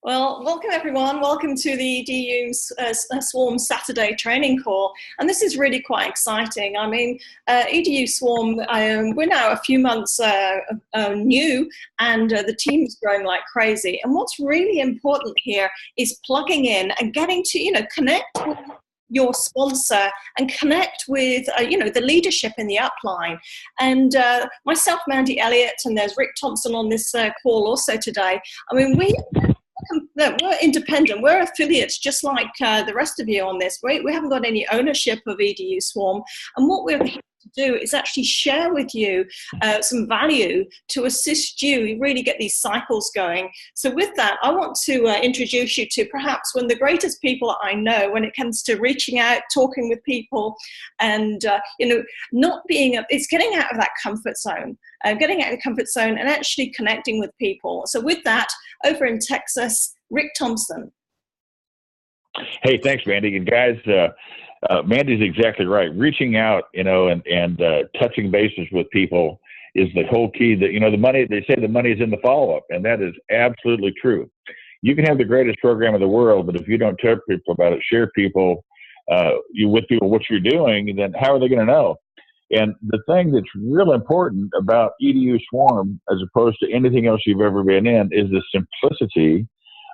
Well, welcome everyone. Welcome to the DU Swarm Saturday training call. And this is really quite exciting. I mean, EDU Swarm, we're now a few months new, and the team is growing like crazy. And what's really important here is plugging in and getting to, connect with your sponsor and connect with, the leadership in the upline. And myself, Mandy Elliott, and there's Rick Thompson on this call also today. I mean, we're independent. We're affiliates just like the rest of you on this. We haven't got any ownership of EDU Swarm. And what we're here to do is actually share with you some value to assist you really get these cycles going. So with that, I want to introduce you to perhaps one of the greatest people I know when it comes to reaching out, talking with people, and, it's getting out of that comfort zone. Getting out of the comfort zone and actually connecting with people. So with that, over in Texas, Rick Thompson. Hey, thanks, Mandy. And guys, Mandy's exactly right. Reaching out, and touching bases with people is the whole key. That the money, they say the money is in the follow-up, and that is absolutely true. You can have the greatest program in the world, but if you don't tell people about it, share people, with people what you're doing, then how are they going to know? And the thing that's real important about EDU Swarm, as opposed to anything else you've ever been in, is the simplicity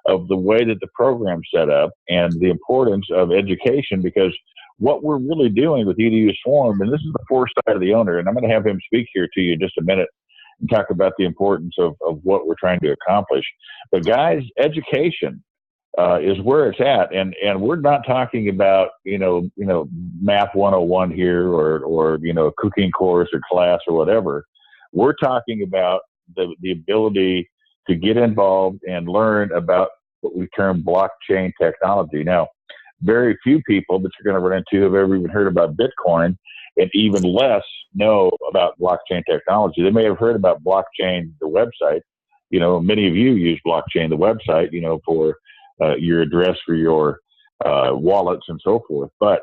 of the way that the program's set up and the importance of education, because what we're really doing with EDU Swarm, and this is the foresight of the owner, and I'm going to have him speak here to you in just a minute and talk about the importance of what we're trying to accomplish. But guys, education is where it's at, and we're not talking about math 101 here or a cooking course or class or whatever. We're talking about the ability to get involved and learn about what we term blockchain technology. Now, very few people that you're going to run into have ever even heard about Bitcoin, and even less know about blockchain technology. They may have heard about blockchain, the website. Many of you use blockchain, the website, for your address for your wallets and so forth. But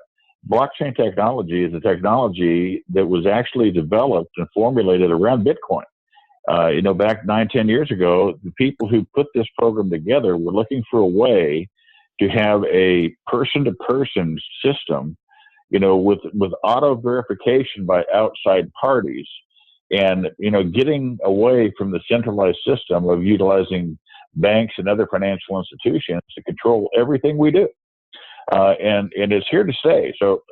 blockchain technology is a technology that was actually developed and formulated around Bitcoin. Back 9-10 years ago, the people who put this program together were looking for a way to have a person-to-person system, with auto verification by outside parties, and getting away from the centralized system of utilizing banks and other financial institutions to control everything we do. And it's here to stay. So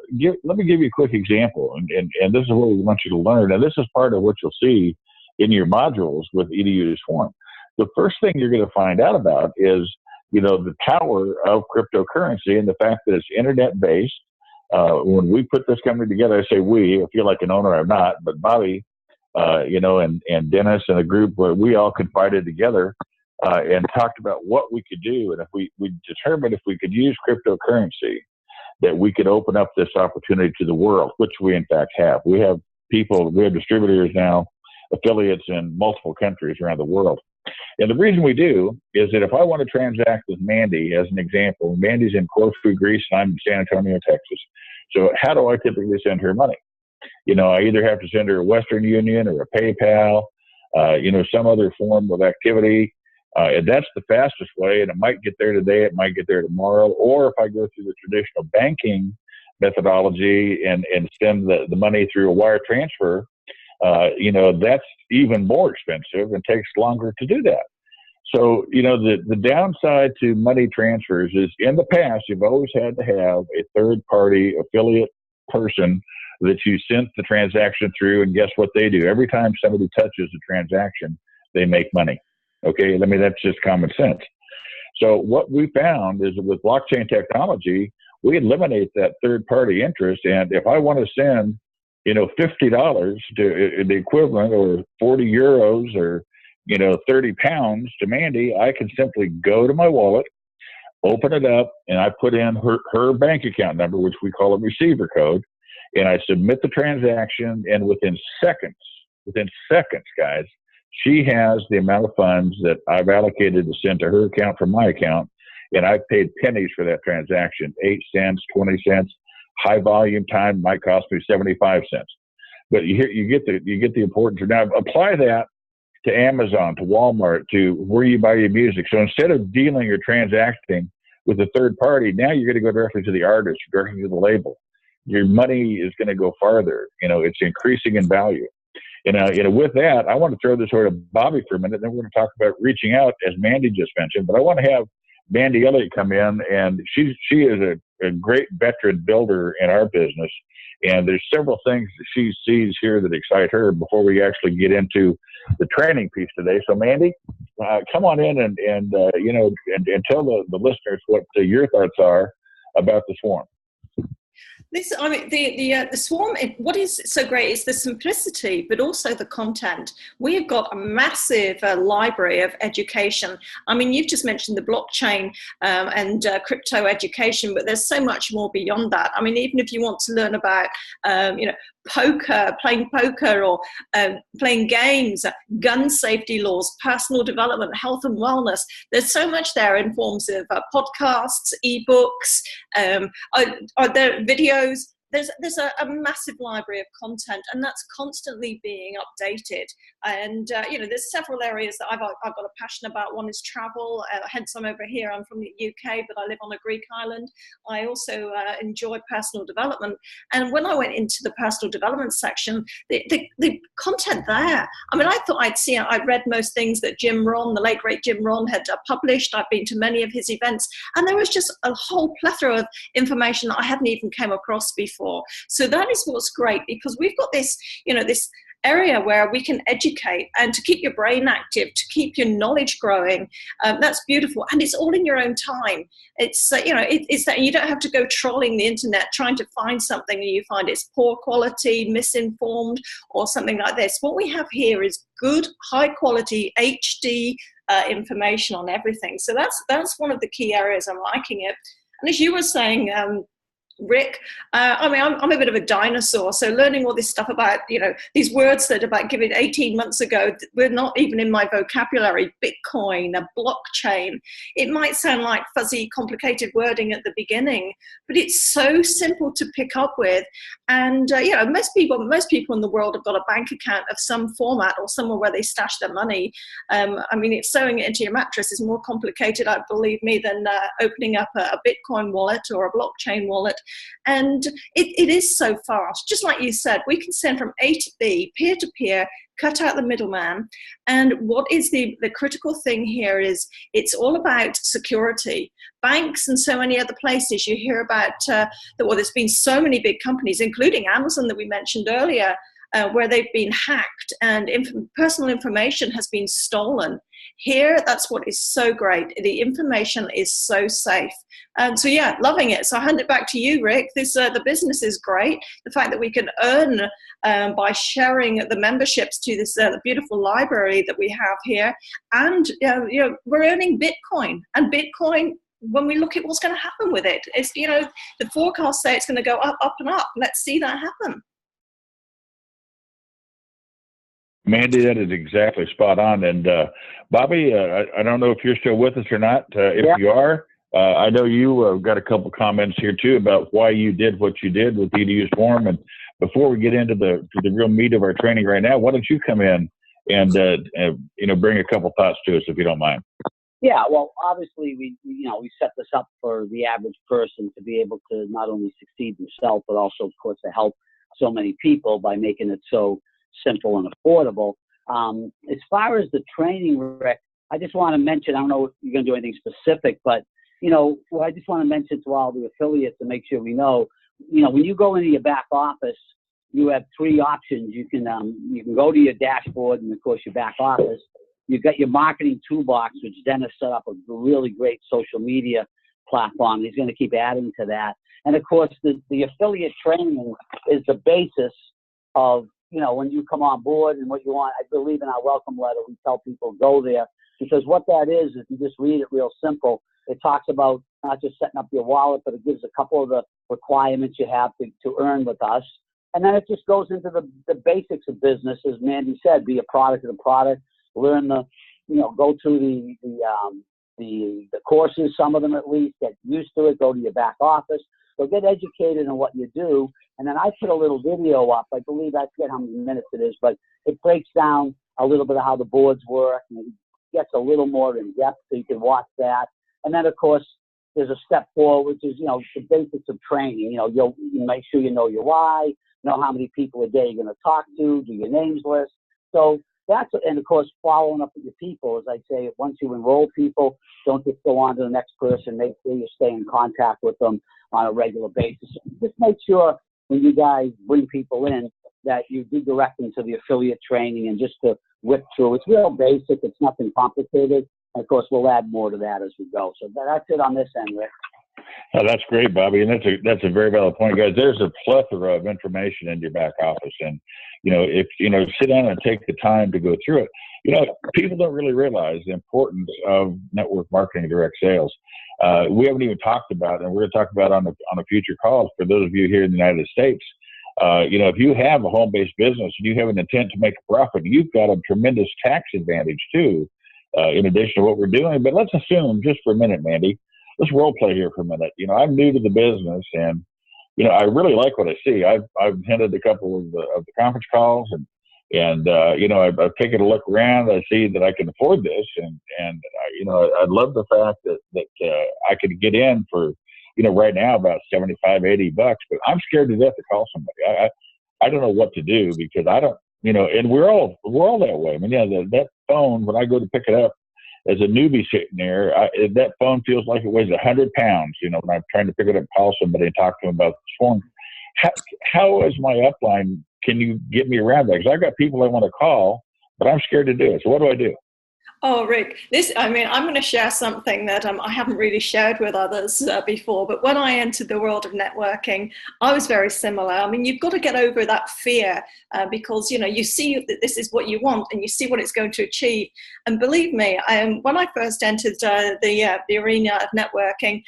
let me give you a quick example. And this is what we want you to learn. And this is part of what you'll see in your modules with EDU Swarm. The first thing you're going to find out about is, the power of cryptocurrency and the fact that it's internet-based. When we put this company together, I say we, I feel like an owner, I'm not, but Bobby, and Dennis and a group, where we all confided together and talked about what we could do. And if we determined if we could use cryptocurrency, that we could open up this opportunity to the world, which we in fact have. We have distributors now, affiliates in multiple countries around the world. And the reason we do is that if I want to transact with Mandy, as an example, Mandy's in Corfu, Greece, and I'm in San Antonio, Texas. So how do I typically send her money? I either have to send her a Western Union or a PayPal, some other form of activity. And that's the fastest way, and it might get there today, it might get there tomorrow. Or if I go through the traditional banking methodology and send the money through a wire transfer, that's even more expensive and takes longer to do that. So, the downside to money transfers is, in the past, you've always had to have a third-party affiliate person that you sent the transaction through, and guess what they do? Every time somebody touches a transaction, they make money. Okay, that's just common sense. So what we found is that with blockchain technology, we eliminate that third-party interest. And if I want to send, $50 to the equivalent, or 40 euros, or 30 pounds to Mandy, I can simply go to my wallet, open it up, and I put in her bank account number, which we call a receiver code, and I submit the transaction. And within seconds, guys, she has the amount of funds that I've allocated to send to her account from my account, and I've paid pennies for that transaction, 8 cents, 20 cents. High volume time might cost me 75 cents. But you get the importance. Now apply that to Amazon, to Walmart, to where you buy your music. So instead of dealing or transacting with a third party, now you're going to go directly to the artist, directly to the label. Your money is going to go farther. It's increasing in value. With that, I want to throw this over to Bobby for a minute. Then we're going to talk about reaching out, as Mandy just mentioned. But I want to have Mandy Elliott come in, and she is a great veteran builder in our business. And there's several things that she sees here that excite her before we actually get into the training piece today. So, Mandy, come on in and tell the listeners what your thoughts are about the swarm. The swarm, what is so great is the simplicity, but also the content. We have got a massive library of education. You've just mentioned the blockchain and crypto education, but there's so much more beyond that. Even if you want to learn about, playing poker or playing games, gun safety laws, personal development, health and wellness, there's so much there in forms of podcasts, ebooks, are there videos. There's a massive library of content, and that's constantly being updated. And there's several areas that I've got a passion about. One is travel, hence I'm over here. I'm from the UK, but I live on a Greek island. I also enjoy personal development. And when I went into the personal development section, the content there, I thought I'd read most things that Jim Rohn, the late great Jim Rohn, had published. I've been to many of his events, and there was just a whole plethora of information that I hadn't even come across before. So that is what's great, because we've got this, this area where we can educate and to keep your brain active, to keep your knowledge growing. That's beautiful, and it's all in your own time. It's it's that you don't have to go trolling the internet trying to find something and you find it's poor quality, misinformed, or something like this. What we have here is good, high quality HD information on everything. So that's one of the key areas I'm liking it. And as you were saying, Rick, I'm a bit of a dinosaur, so learning all this stuff about, these words that about given 18 months ago were not even in my vocabulary. Bitcoin, a blockchain. It might sound like fuzzy, complicated wording at the beginning, but it's so simple to pick up with. And, most people in the world have got a bank account of some format or somewhere where they stash their money. It's sewing it into your mattress is more complicated, I believe me, than opening up a Bitcoin wallet or a blockchain wallet. And it is so fast. Just like you said, we can send from A to B, peer-to-peer, cut out the middleman. And what is the critical thing here is it's all about security. Banks and so many other places you hear about, there's been so many big companies, including Amazon that we mentioned earlier, where they've been hacked and personal information has been stolen. Here, that's what is so great. The information is so safe. So yeah, loving it. So I hand it back to you, Rick. The business is great. The fact that we can earn by sharing the memberships to this beautiful library that we have here, and we're earning Bitcoin. And Bitcoin, when we look at what's going to happen with it, it's the forecasts say it's going to go up, up and up. Let's see that happen. Mandy, that is exactly spot on. And Bobby, I don't know if you're still with us or not. If you are, I know you got a couple comments here too about why you did what you did with EDU Swarm. And before we get into the real meat of our training right now, why don't you come in and bring a couple thoughts to us, if you don't mind? Yeah, well, obviously we set this up for the average person to be able to not only succeed themselves, but also, of course, to help so many people by making it so simple and affordable. As far as the training, Rick, I just want to mention, I don't know if you're going to do anything specific, but, I just want to mention to all the affiliates to make sure we know, when you go into your back office, you have three options. You can go to your dashboard and, of course, your back office. You've got your marketing toolbox, which Dennis set up a really great social media platform. He's going to keep adding to that. And, of course, the affiliate training is the basis of, when you come on board and what you want. I believe in our welcome letter, we tell people go there, because what that is, if you just read it real simple, it talks about not just setting up your wallet, but it gives a couple of the requirements you have to earn with us. And then it just goes into the basics of business, as Mandy said, be a product of the product, learn go through the courses, some of them at least, get used to it, go to your back office. So get educated in what you do. And then I put a little video up. I believe, I forget how many minutes it is, but it breaks down a little bit of how the boards work, and it gets a little more in depth, so you can watch that. And then, of course, there's a step 4, which is, the basics of training. You make sure you know your why, know how many people a day you're going to talk to, do your names list. So and of course, following up with your people, as I say, once you enroll people, don't just go on to the next person. Make sure you stay in contact with them on a regular basis. Just make sure when you guys bring people in that you do direct them to the affiliate training and just to whip through. It's real basic. It's nothing complicated. And of course, we'll add more to that as we go. So that's it on this end, Rick. Oh, that's great, Bobby, and that's a very valid point, guys. There's a plethora of information in your back office, and if sit down and take the time to go through it. People don't really realize the importance of network marketing and direct sales. We haven't even talked about, and we're going to talk about on a future call for those of you here in the United States. If you have a home-based business and you have an intent to make a profit, you've got a tremendous tax advantage too, in addition to what we're doing. But let's assume just for a minute, Mandy. Let's role play here for a minute. I'm new to the business, and I really like what I see. I've attended a couple of the conference calls, and I've taken a look around. I see that I can afford this, and I love the fact that I could get in for right now about $75-$80, but I'm scared to death to call somebody. I don't know what to do because I don't and we're all that way. I mean, that phone, when I go to pick it up, as a newbie sitting there, that phone feels like it weighs 100 pounds, when I'm trying to pick it up and call somebody and talk to them about the swarm. How is my upline, can you get me around that? Because I've got people I want to call, but I'm scared to do it. So what do I do? Oh, Rick, I'm going to share something that I haven't really shared with others before, but when I entered the world of networking, I was very similar. I mean, you've got to get over that fear because, you see that this is what you want and you see what it's going to achieve. And believe me, when I first entered the arena of networking,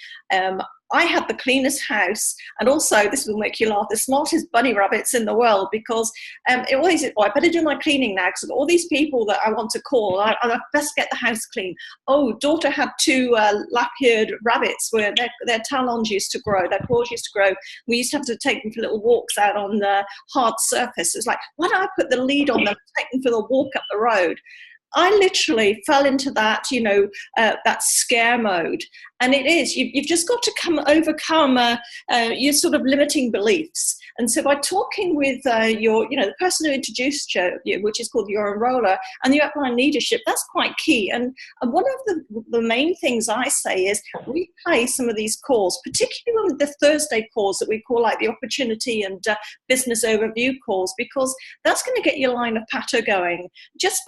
I had the cleanest house, and also, this will make you laugh, the smartest bunny rabbits in the world, because it always, I better do my cleaning now, because all these people that I want to call, I best get the house clean. Oh, daughter had 2 lap-eared rabbits where their talons used to grow, their paws used to grow. We used to have to take them for little walks out on the hard surface. It's like, why don't I put the lead on them and take them for the walk up the road? I literally fell into that, that scare mode. And it is, you've just got to overcome your sort of limiting beliefs. And so by talking with the person who introduced you, which is called your enroller, and the upline leadership, that's quite key. And one of the main things I say is replay some of these calls, particularly the Thursday calls that we call like the opportunity and business overview calls, because that's going to get your line of patter going. Just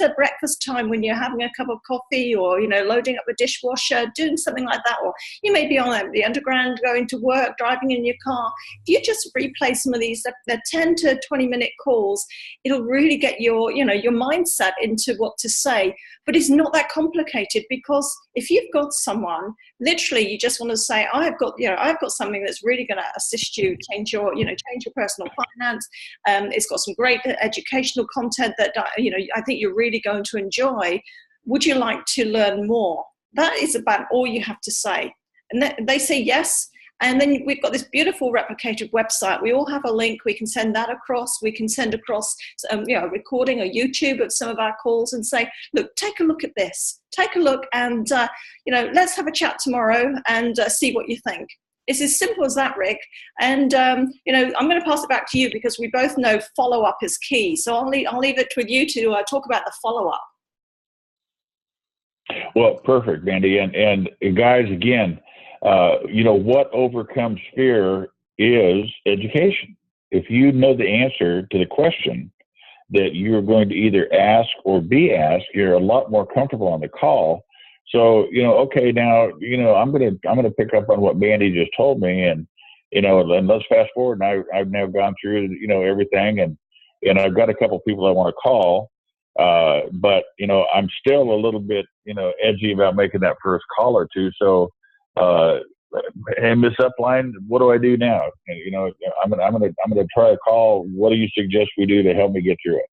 at breakfast time when you're having a cup of coffee or, loading up the dishwasher, doing something like that, or you may be on the underground going to work, driving in your car. If you just replay some of these, they're 10 to 20 minute calls, it'll really get your mindset into what to say. But it's not that complicated, because if you've got someone, literally you just want to say, I've got something that's really going to assist you change your personal finance. It's got some great educational content that I think you're really going to enjoy. Would you like to learn more? That is about all you have to say. And they say yes. And then we've got this beautiful replicated website. We all have a link. We can send that across. We can send across a recording or YouTube of some of our calls and say, look, take a look at this. Take a look and, let's have a chat tomorrow and see what you think. It's as simple as that, Rick. And, I'm going to pass it back to you because we both know follow-up is key. So I'll leave it with you to talk about the follow-up. Well, perfect, Mandy. And guys, again, what overcomes fear is education. If you know the answer to the question that you're going to either ask or be asked, you're a lot more comfortable on the call. So, okay, now, I'm going to pick up on what Mandy just told me, and let's fast forward. And I've now gone through, everything, and I've got a couple people I want to call. But I'm still a little bit, edgy about making that first call or two. So, hey, Miss Upline, what do I do now? I'm gonna try a call. What do you suggest we do to help me get through it?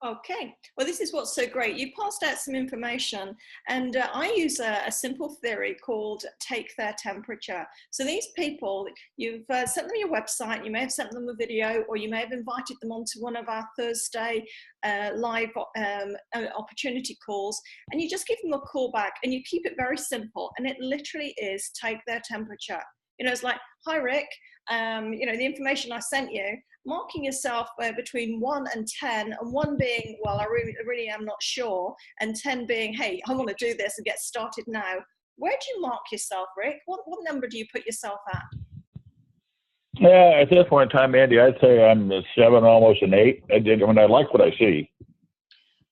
Okay, well, this is what's so great. You passed out some information, and I use a simple theory called take their temperature. So these people, you've sent them your website, you may have sent them a video, or you may have invited them onto one of our Thursday live opportunity calls, and you just give them a call back, and you keep it very simple, and it literally is take their temperature. You know, it's like, hi, Rick, you know, the information I sent you, marking yourself between 1 and 10, and 1 being, well, I really am not sure, and 10 being, hey, I want to do this and get started now. Where do you mark yourself, Rick? What number do you put yourself at? Yeah, at this point in time, Andy, I'd say I'm a 7, almost an 8. I like what I see.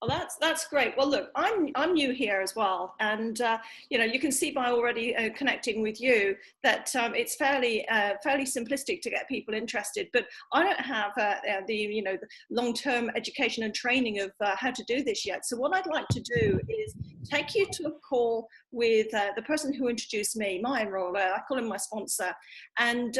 Well, that's great. Well, look, I'm new here as well, and you know, you can see by already connecting with you that it's fairly simplistic to get people interested. But I don't have the the long-term education and training of how to do this yet. So what I'd like to do is take you to a call with the person who introduced me, my enroller. I call him my sponsor, and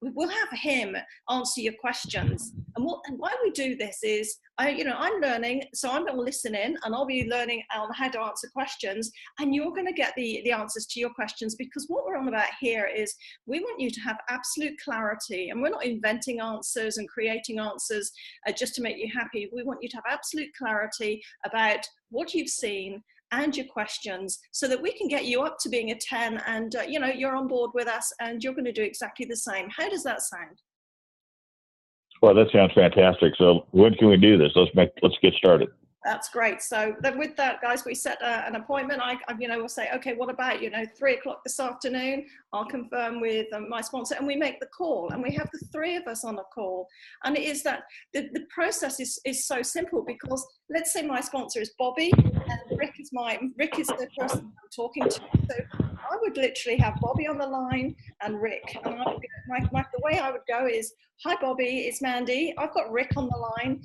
we'll have him answer your questions. And why we do this is, I'm learning, so I'm going to listen in, and I'll be learning on how to answer questions, and you're going to get the answers to your questions, because what we're on about here is we want you to have absolute clarity, and we're not inventing answers and creating answers just to make you happy. We want you to have absolute clarity about what you've seen and your questions, so that we can get you up to being a 10, and you're on board with us, and you're going to do exactly the same. How does that sound? Well, that sounds fantastic. So when can we do this? Let's get started. That's great. So then with that, guys, we set an appointment. We'll say, okay, what about 3 o'clock this afternoon? I'll confirm with my sponsor, and we make the call, and we have the 3 of us on a call. And it is that the process is so simple, because let's say my sponsor is Bobby, and Rick is the person I'm talking to. So I would literally have Bobby on the line and Rick. And the way I would go is, hi, Bobby, it's Mandy. I've got Rick on the line.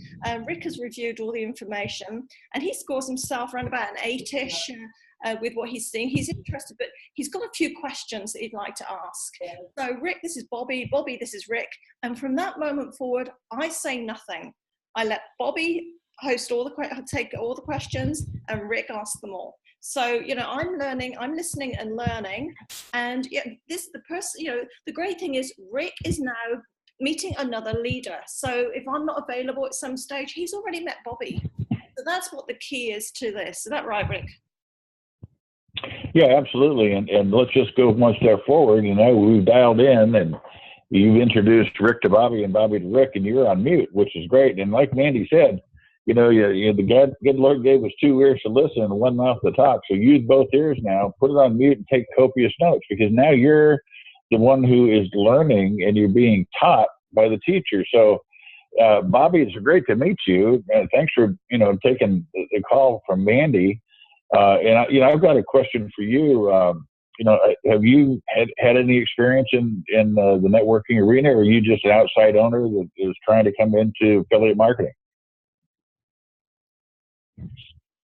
Rick has reviewed all the information, and he scores himself around about an 8-ish with what he's seeing. He's interested, but he's got a few questions that he'd like to ask. So, Rick, this is Bobby. Bobby, this is Rick. And from that moment forward, I say nothing. I let Bobby take all the questions, and Rick asks them all. So, I'm learning, I'm listening and learning. And the great thing is Rick is now meeting another leader. So if I'm not available at some stage, he's already met Bobby. So that's what the key is to this. Is that right, Rick? Yeah, absolutely. And let's just go one step forward. We've dialed in, and you've introduced Rick to Bobby and Bobby to Rick, and you're on mute, which is great. And like Mandy said, the good Lord gave us 2 ears to listen and 1 mouth to talk. So use both ears now, put it on mute, and take copious notes, because now you're the one who is learning, and you're being taught by the teacher. So, Bobby, it's great to meet you, and thanks for taking the call from Mandy. I've got a question for you. Have you had any experience in the networking arena, or are you just an outside owner that is trying to come into affiliate marketing?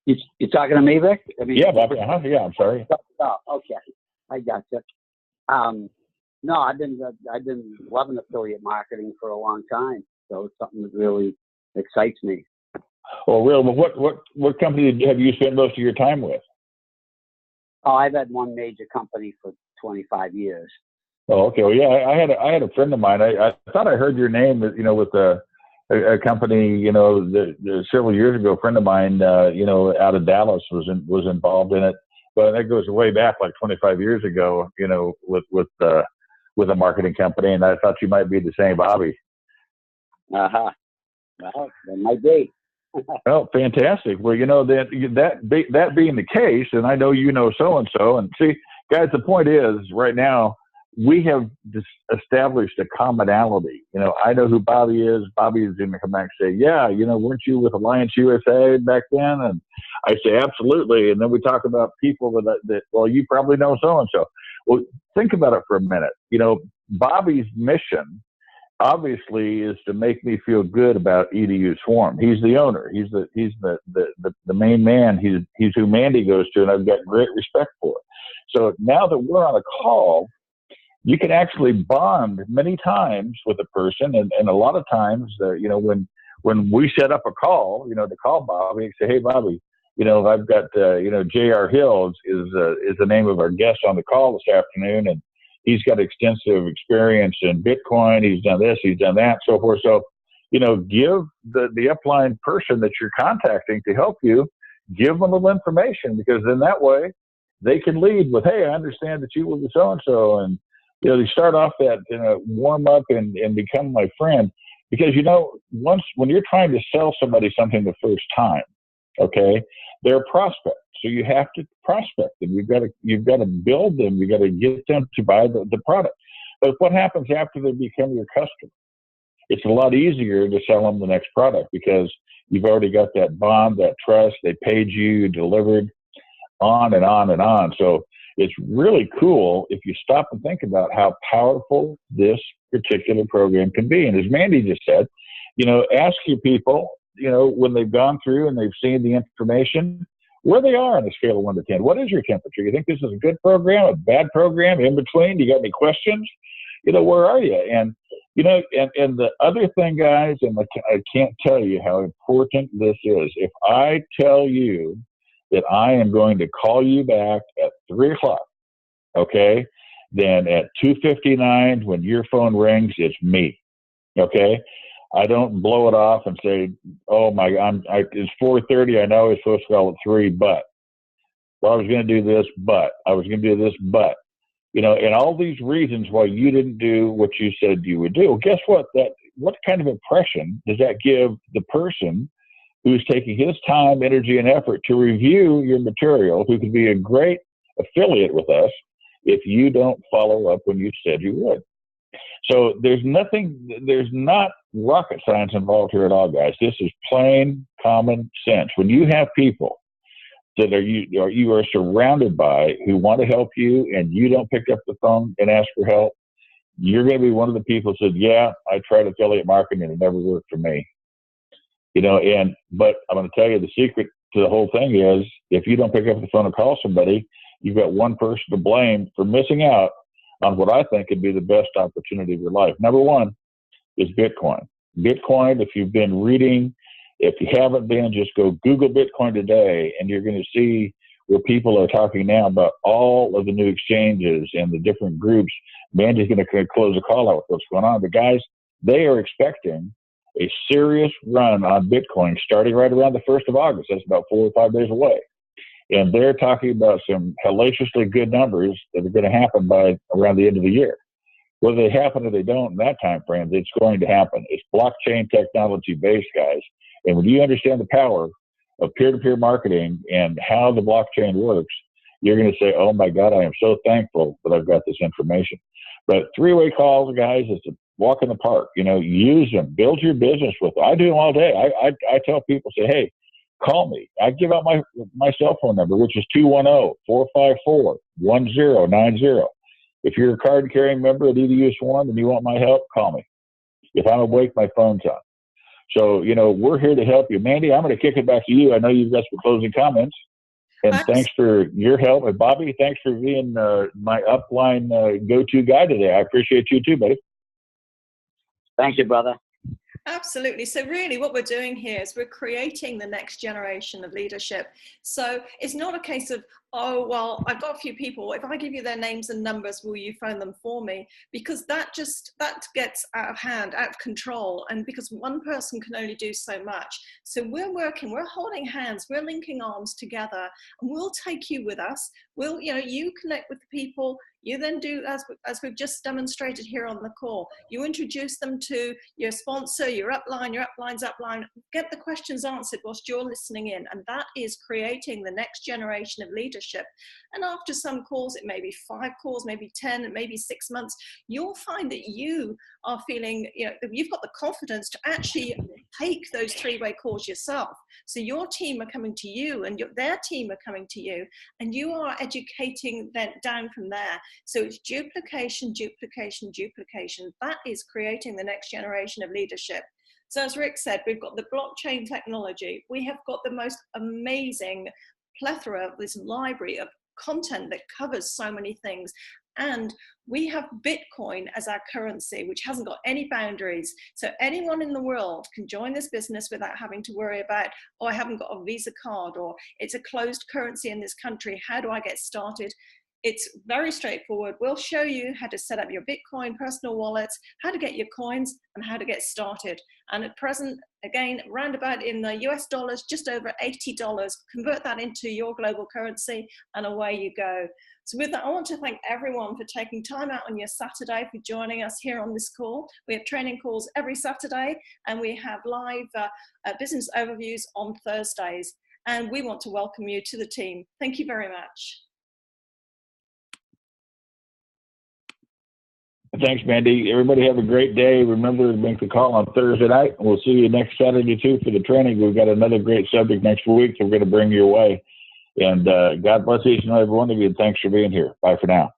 You're talking to me, Rick? Yeah, Bobby. Yeah, I'm sorry. Oh, okay, I gotcha. No, I've been loving affiliate marketing for a long time, so it's something that really excites me. Well, what company have you spent most of your time with? Oh, I've had one major company for 25 years. Oh, okay. Well, yeah, I had a friend of mine. I thought I heard your name, with a company, several years ago. A friend of mine, out of Dallas was involved in it, but that goes way back, like 25 years ago. With a marketing company, and I thought you might be the same Bobby. Well, that might be. Oh, fantastic. Well, that being the case, and I know so and so, and see, guys, the point is, right now we have established a commonality. I know who Bobby is. Bobby is going to come back and say, yeah, weren't you with Alliance USA back then? And I say, absolutely. And then we talk about people that well, you probably know so and so. Well, think about it for a minute. Bobby's mission obviously is to make me feel good about EDU Swarm. He's the owner. He's the main man. He's who Mandy goes to, and I've got great respect for it. So now that we're on a call, you can actually bond many times with a person, and a lot of times, when we set up a call, to call Bobby and say, hey, Bobby, I've got, J.R. Hill is the name of our guest on the call this afternoon. And he's got extensive experience in Bitcoin. He's done this, he's done that, so forth. So, give the upline person that you're contacting to help you, give them a little information, because then that way they can lead with, hey, I understand that you will be so-and-so. And, they start off that, warm up and become my friend. Because, when you're trying to sell somebody something the first time, okay, they're a prospect. So you have to prospect them. You've got to build them. You've got to get them to buy the product. But what happens after they become your customer? It's a lot easier to sell them the next product, because you've already got that bond, that trust. They paid you, delivered, on and on and on. So it's really cool if you stop and think about how powerful this particular program can be. And as Mandy just said, ask your people, when they've gone through and they've seen the information, where they are on the scale of 1 to 10. What is your temperature? You think this is a good program, a bad program, in between? You got any questions? Where are you? And, and the other thing, guys, and I can't tell you how important this is. If I tell you that I am going to call you back at 3 o'clock, okay, then at 2:59, when your phone rings, it's me, okay? I don't blow it off and say, oh my, it's 4:30. I know I was supposed to call at 3, but I was going to do this, but I was going to do this, but, and all these reasons why you didn't do what you said you would do. Well, guess what? What kind of impression does that give the person who's taking his time, energy, and effort to review your material, who could be a great affiliate with us, if you don't follow up when you said you would? So there's not rocket science involved here at all, guys. This is plain common sense. When you have people that you are surrounded by who want to help you, and you don't pick up the phone and ask for help, you're going to be one of the people who said, yeah, I tried affiliate marketing and it never worked for me. But I'm going to tell you, the secret to the whole thing is, if you don't pick up the phone and call somebody, you've got one person to blame for missing out on what I think could be the best opportunity of your life. Number one is Bitcoin. Bitcoin, if you've been reading, if you haven't been, just go Google Bitcoin today, and you're going to see where people are talking now about all of the new exchanges and the different groups. Mandy's going to close the call out with what's going on. But guys, they are expecting a serious run on Bitcoin starting right around the 1st of August. That's about 4 or 5 days away. And they're talking about some hellaciously good numbers that are going to happen by around the end of the year. Whether they happen or they don't in that time frame, it's going to happen. It's blockchain technology based, guys. And when you understand the power of peer-to-peer marketing and how the blockchain works, you're going to say, oh my God, I am so thankful that I've got this information. But 3-way calls, guys, is a walk in the park. Use them, build your business with them. I do them all day. I tell people, say, hey, call me. I give out my cell phone number, which is 210-454-1090. If you're a card-carrying member at EDU Swarm and you want my help, call me. If I'm awake, my phone's on. So, we're here to help you. Mandy, I'm going to kick it back to you. I know you've got some closing comments. And thanks for your help. And Bobby, thanks for being my upline go-to guy today. I appreciate you too, buddy. Thank you, brother. Absolutely. So really what we're doing here is we're creating the next generation of leadership. So it's not a case of, oh, well, I've got a few people. If I give you their names and numbers, will you phone them for me? Because that gets out of hand, out of control. And because one person can only do so much. So we're holding hands, we're linking arms together, and we'll take you with us. You connect with the people. You then do, as we've just demonstrated here on the call, you introduce them to your sponsor, your upline's upline, get the questions answered whilst you're listening in. And that is creating the next generation of leadership. And after some calls, it may be 5 calls, maybe 10, and maybe 6 months, you'll find that you are feeling, that you've got the confidence to actually take those 3-way calls yourself. So your team are coming to you, and their team are coming to you, and you are educating them down from there. So it's duplication, duplication, duplication. That is creating the next generation of leadership. So as Rick said, we've got the blockchain technology. We have got the most amazing plethora of this library of content that covers so many things. And we have Bitcoin as our currency, which hasn't got any boundaries. So anyone in the world can join this business without having to worry about, oh, I haven't got a Visa card, or it's a closed currency in this country. How do I get started? It's very straightforward. We'll show you how to set up your Bitcoin personal wallets, how to get your coins, and how to get started. And at present, again, roundabout in the US dollars, just over $80, convert that into your global currency, and away you go. So with that, I want to thank everyone for taking time out on your Saturday for joining us here on this call. We have training calls every Saturday, and we have live business overviews on Thursdays. And we want to welcome you to the team. Thank you very much. Thanks, Mandy. Everybody have a great day. Remember to make the call on Thursday night. We'll see you next Saturday, too, for the training. We've got another great subject next week, so we're going to bring you away. And God bless each and every one of you, and thanks for being here. Bye for now.